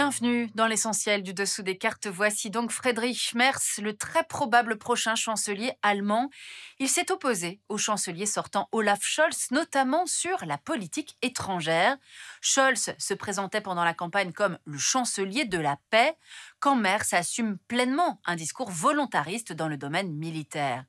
Bienvenue dans l'essentiel du dessous des cartes. Voici donc Friedrich Merz, le très probable prochain chancelier allemand. Il s'est opposé au chancelier sortant Olaf Scholz, notamment sur la politique étrangère. Scholz se présentait pendant la campagne comme le chancelier de la paix, quand Merz assume pleinement un discours volontariste dans le domaine militaire.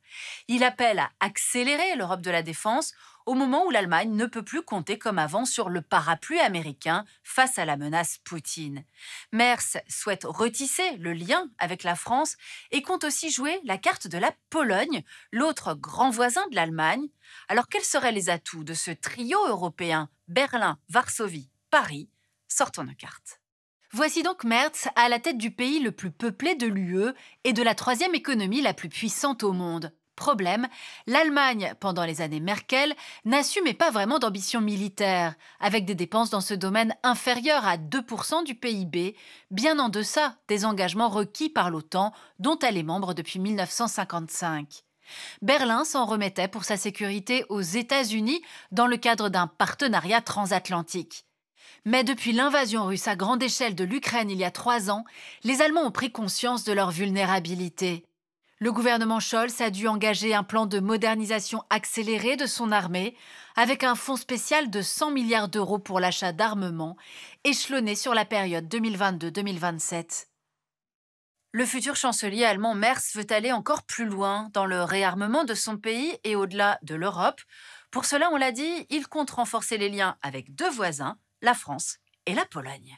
Il appelle à accélérer l'Europe de la défense au moment où l'Allemagne ne peut plus compter comme avant sur le parapluie américain face à la menace Poutine. Merz souhaite retisser le lien avec la France et compte aussi jouer la carte de la Pologne, l'autre grand voisin de l'Allemagne. Alors quels seraient les atouts de ce trio européen Berlin, Varsovie, Paris? Sortons nos cartes. Voici donc Merz à la tête du pays le plus peuplé de l'UE et de la troisième économie la plus puissante au monde. Problème, l'Allemagne, pendant les années Merkel, n'assumait pas vraiment d'ambition militaire, avec des dépenses dans ce domaine inférieures à 2% du PIB, bien en deçà des engagements requis par l'OTAN, dont elle est membre depuis 1955. Berlin s'en remettait pour sa sécurité aux États-Unis dans le cadre d'un partenariat transatlantique. Mais depuis l'invasion russe à grande échelle de l'Ukraine il y a 3 ans, les Allemands ont pris conscience de leur vulnérabilité. Le gouvernement Scholz a dû engager un plan de modernisation accéléré de son armée, avec un fonds spécial de 100 milliards d'euros pour l'achat d'armements, échelonné sur la période 2022-2027. Le futur chancelier allemand Merz veut aller encore plus loin dans le réarmement de son pays et au-delà de l'Europe. Pour cela, on l'a dit, il compte renforcer les liens avec 2 voisins, la France et la Pologne.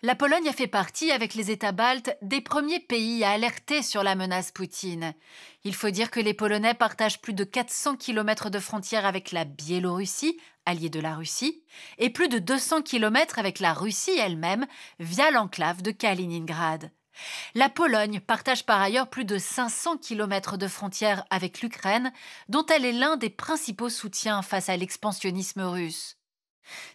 La Pologne a fait partie, avec les États baltes, des premiers pays à alerter sur la menace Poutine. Il faut dire que les Polonais partagent plus de 400 km de frontière avec la Biélorussie, alliée de la Russie, et plus de 200 km avec la Russie elle-même, via l'enclave de Kaliningrad. La Pologne partage par ailleurs plus de 500 km de frontière avec l'Ukraine, dont elle est l'un des principaux soutiens face à l'expansionnisme russe.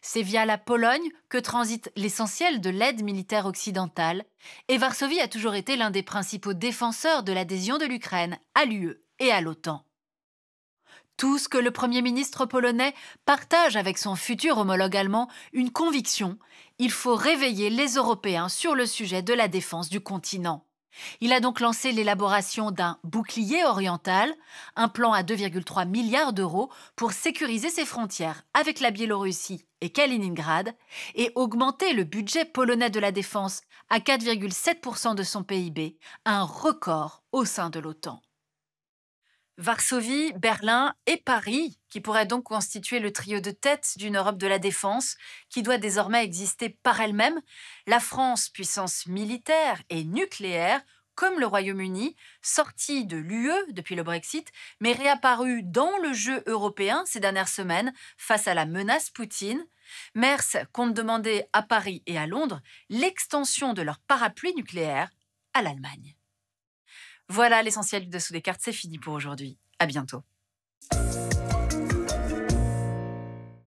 C'est via la Pologne que transite l'essentiel de l'aide militaire occidentale, et Varsovie a toujours été l'un des principaux défenseurs de l'adhésion de l'Ukraine à l'UE et à l'OTAN. Tout ce que le Premier ministre polonais partage avec son futur homologue allemand, une conviction: il faut réveiller les Européens sur le sujet de la défense du continent. Il a donc lancé l'élaboration d'un bouclier oriental, un plan à 2,3 milliards d'euros pour sécuriser ses frontières avec la Biélorussie et Kaliningrad et augmenter le budget polonais de la défense à 4,7% de son PIB, un record au sein de l'OTAN. Varsovie, Berlin et Paris, qui pourraient donc constituer le trio de tête d'une Europe de la défense qui doit désormais exister par elle-même, la France, puissance militaire et nucléaire, comme le Royaume-Uni, sorti de l'UE depuis le Brexit, mais réapparu dans le jeu européen ces dernières semaines face à la menace Poutine. Merz compte demander à Paris et à Londres l'extension de leur parapluie nucléaire à l'Allemagne. Voilà l'essentiel du dessous des cartes, c'est fini pour aujourd'hui. À bientôt.